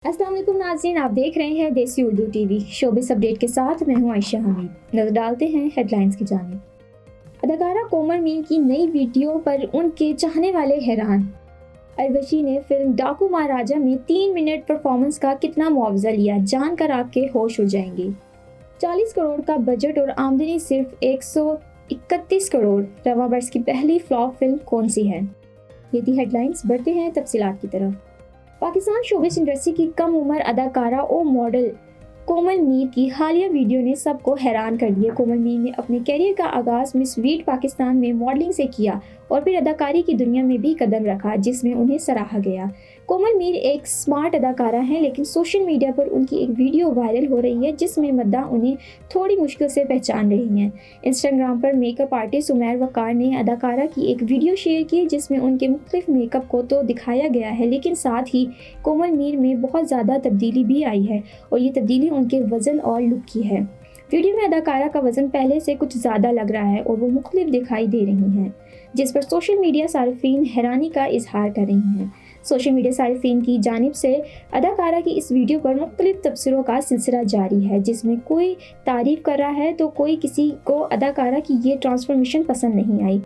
अस्सलाम वालेकुम नाज़रीन, आप देख रहे हैं देसी उर्दू टीवी। शोबिस अपडेट के साथ मैं हूं आयशा हमीद। नजर डालते हैं हेडलाइंस की जानिब। अदाकारा कोमल मीर की नई वीडियो पर उनके चाहने वाले हैरान। अरवशी ने फिल्म डाकू महाराजा में 3 मिनट परफॉर्मेंस का कितना मुआवजा लिया, जानकर आपके होश उड़ जाएंगे। 40 करोड़ का बजट और आमदनी सिर्फ 131 करोड़। रवा बरस की पहली फ्लॉप फिल्म कौन सी है? ये थी हेडलाइंस। बढ़ते हैं तफसीलात की तरफ। पाकिस्तान शोबिस इंडस्ट्री की कम उम्र अदाकारा और मॉडल कोमल मीर की हालिया वीडियो ने सबको हैरान कर दिया। कोमल मीर ने अपने कैरियर का आगाज मिस वीट पाकिस्तान में मॉडलिंग से किया और फिर अदाकारी की दुनिया में भी कदम रखा, जिसमें उन्हें सराहा गया। कोमल मीर एक स्मार्ट अदाकारा हैं, लेकिन सोशल मीडिया पर उनकी एक वीडियो वायरल हो रही है जिसमें मद्दा उन्हें थोड़ी मुश्किल से पहचान रही हैं। इंस्टाग्राम पर मेकअप आर्टिस्ट उमैर वकार ने अदाकारा की एक वीडियो शेयर की जिसमें उनके मुख्तलिफ मेकअप को तो दिखाया गया है, लेकिन साथ ही कोमल मीर में बहुत ज़्यादा तब्दीली भी आई है और ये तब्दीली उनके वज़न और लुक की है। वीडियो में अदाकारा का वज़न पहले से कुछ ज़्यादा लग रहा है और वो मुख्तलिफ दिखाई दे रही हैं, जिस पर सोशल मीडिया सारिफीन हैरानी का इजहार कर रही हैं। सोशल मीडिया सारिफीन की जानिब से अदाकारा की इस वीडियो पर मुख्तलिफ तबसरों का सिलसिला जारी है, जिसमें कोई तारीफ़ कर रहा है तो कोई किसी को अदाकारा की ये ट्रांसफॉर्मेशन पसंद नहीं आई।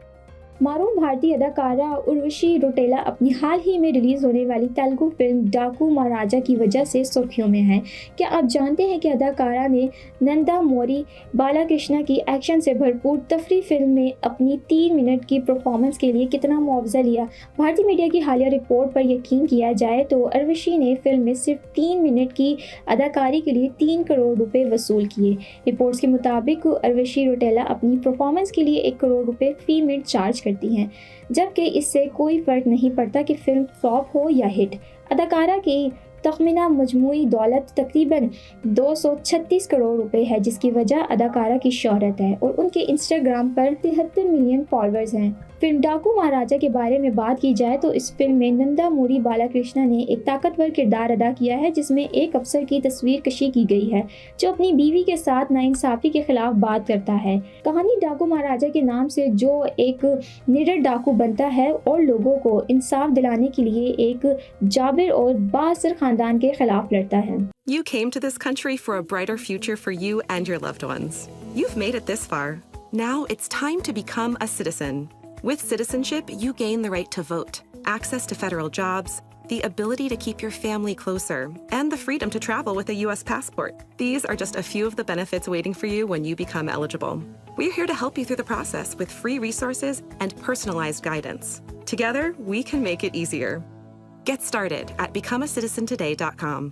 मारूम भारतीय अदाकारा उर्वशी रौटेला अपनी हाल ही में रिलीज़ होने वाली तेलुगु फिल्म डाकू महाराजा की वजह से सुर्खियों में हैं। क्या आप जानते हैं कि अदाकारा ने नंदामोरी बालाकृष्णा की एक्शन से भरपूर तफरी फिल्म में अपनी 3 मिनट की परफॉर्मेंस के लिए कितना मुआवजा लिया? भारतीय मीडिया की हालिया रिपोर्ट पर यकीन किया जाए तो उर्वशी ने फिल्म में सिर्फ 3 मिनट की अदाकारी के लिए 3 करोड़ रुपए वसूल किए। रिपोर्ट्स के मुताबिक उर्वशी रौटेला अपनी परफॉर्मेंस के लिए 1 करोड़ रुपए फी मिनट चार्ज करती हैं, जबकि इससे कोई फर्क नहीं पड़ता कि फिल्म फ्लॉप हो या हिट। अदाकारा की तखमीना मजमूई दौलत तकरीबन 236 करोड़ रुपए है, जिसकी वजह अदाकारा की शोहरत है और उनके इंस्टाग्राम पर 73 मिलियन फॉलोअर्स हैं। फिल्म डाकू महाराजा के बारे में बात की जाए तो इस फिल्म में नंदामूरी बालाकृष्णा ने एक ताकतवर किरदार अदा किया है, जिसमें एक अफसर की तस्वीर कशी की गई है जो अपनी बीवी के साथ नाइंसाफी के खिलाफ बात करता है। कहानी डाकू महाराजा के नाम से जो एक निडर डाकू बनता है और लोगों को इंसाफ दिलाने के लिए एक जाबिर और बाअसर खानदान के खिलाफ लड़ता है। You came to this country for a brighter future for you and your loved ones. You've made it this far. Now it's time to become a citizen. With citizenship, you gain the right to vote, access to federal jobs, the ability to keep your family closer, and the freedom to travel with a U.S. passport. These are just a few of the benefits waiting for you when you become eligible. We're here to help you through the process with free resources and personalized guidance. Together, we can make it easier. Get started at becomeacitizentoday.com.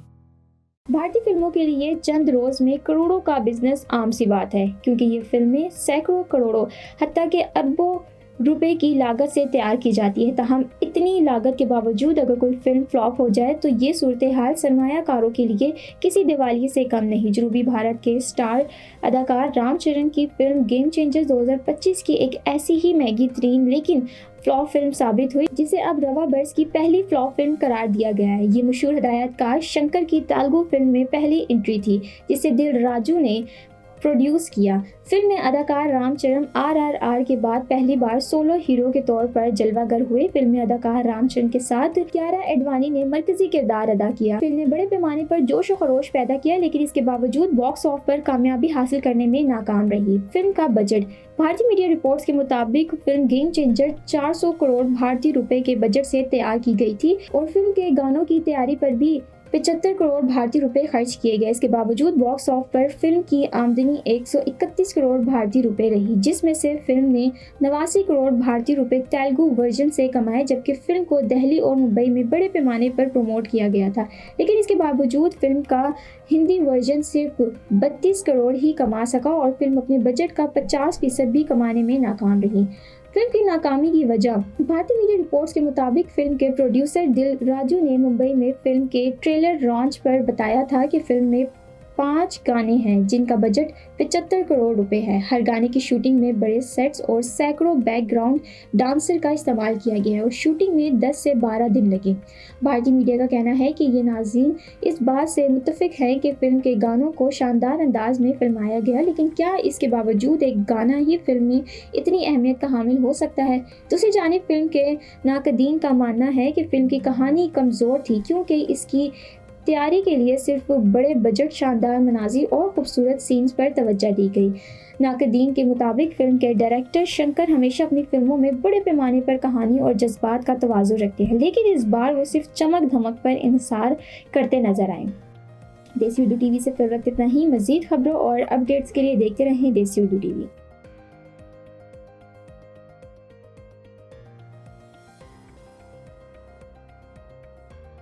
भारतीय फिल्मों के लिए चंद रोज में करोड़ों का business आम सी बात है, क्योंकि ये फिल्में सैकड़ों करोड़ों हत्ता के अरबों रुपए की लागत से तैयार की जाती है। ताहम इतनी लागत के बावजूद अगर कोई फिल्म फ्लॉप हो जाए तो ये सूरत हाल सरमायाकारों के लिए किसी दिवालिये से कम नहीं। जनूबी भारत के स्टार अदाकार रामचरण की फिल्म गेम चेंजर 2025 की एक ऐसी ही महंगी तरीन लेकिन फ्लॉप फिल्म साबित हुई, जिसे अब रवा बरस की पहली फ्लॉप फिल्म करार दिया गया है। ये मशहूर हिदायतकार शंकर की तेलुगु फिल्म में पहली एंट्री थी, जिसे दिल राजू ने प्रोड्यूस किया। फिल्म में अदाकार रामचरण RRR के बाद पहली बार सोलो हीरो के तौर पर जलवागर हुए। फिल्म में अदाकार रामचरण के साथ कियारा एडवाणी ने मरकजी किरदार अदा किया। फिल्म ने बड़े पैमाने पर जोश और खरोश पैदा किया, लेकिन इसके बावजूद बॉक्स ऑफिस पर कामयाबी हासिल करने में नाकाम रही। फिल्म का बजट भारतीय मीडिया रिपोर्ट्स के मुताबिक फिल्म गेम चेंजर 400 करोड़ भारतीय रुपए के बजट से तैयार की गई थी और फिल्म के गानों की तैयारी पर भी 75 करोड़ भारतीय रुपए खर्च किए गए। इसके बावजूद बॉक्स ऑफिस पर फिल्म की आमदनी 131 करोड़ भारतीय रुपए रही, जिसमें से फिल्म ने 89 करोड़ भारतीय रुपए तेलुगु वर्जन से कमाए, जबकि फिल्म को दिल्ली और मुंबई में बड़े पैमाने पर प्रमोट किया गया था। लेकिन इसके बावजूद फिल्म का हिंदी वर्जन सिर्फ 32 करोड़ ही कमा सका और फिल्म अपने बजट का 50% भी कमाने में नाकाम रही। फिल्म की नाकामी की वजह भारतीय मीडिया रिपोर्ट्स के मुताबिक फिल्म के प्रोड्यूसर दिल राजू ने मुंबई में फिल्म के ट्रेलर लॉन्च पर बताया था कि फिल्म में 5 गाने हैं जिनका बजट 75 करोड़ रुपए है। हर गाने की शूटिंग में बड़े सेट्स और सैकड़ों बैकग्राउंड डांसर का इस्तेमाल किया गया है और शूटिंग में 10 से 12 दिन लगे। भारतीय मीडिया का कहना है कि ये नाज़रीन इस बात से मुत्तफिक है कि फिल्म के गानों को शानदार अंदाज में फिल्माया गया, लेकिन क्या इसके बावजूद एक गाना ही फिल्म में इतनी अहमियत का हामिल हो सकता है? दूसरी जानिब फिल्म के नाकदीन का मानना है कि फिल्म की कहानी कमज़ोर थी, क्योंकि इसकी तैयारी के लिए सिर्फ बड़े बजट, शानदार मनाज़िर और खूबसूरत सीन्स पर तवज्जो दी गई। नाक़दीन के मुताबिक फ़िल्म के डायरेक्टर शंकर हमेशा अपनी फ़िल्मों में बड़े पैमाने पर कहानी और जज्बात का तवाज़ुन रखते हैं, लेकिन इस बार वो सिर्फ चमक धमक पर इन्हिसार करते नजर आए। देसी उर्दू टीवी से फिल वक्त इतना ही। मज़ीद खबरों और अपडेट्स के लिए देखते रहें देसी उर्दू टीवी।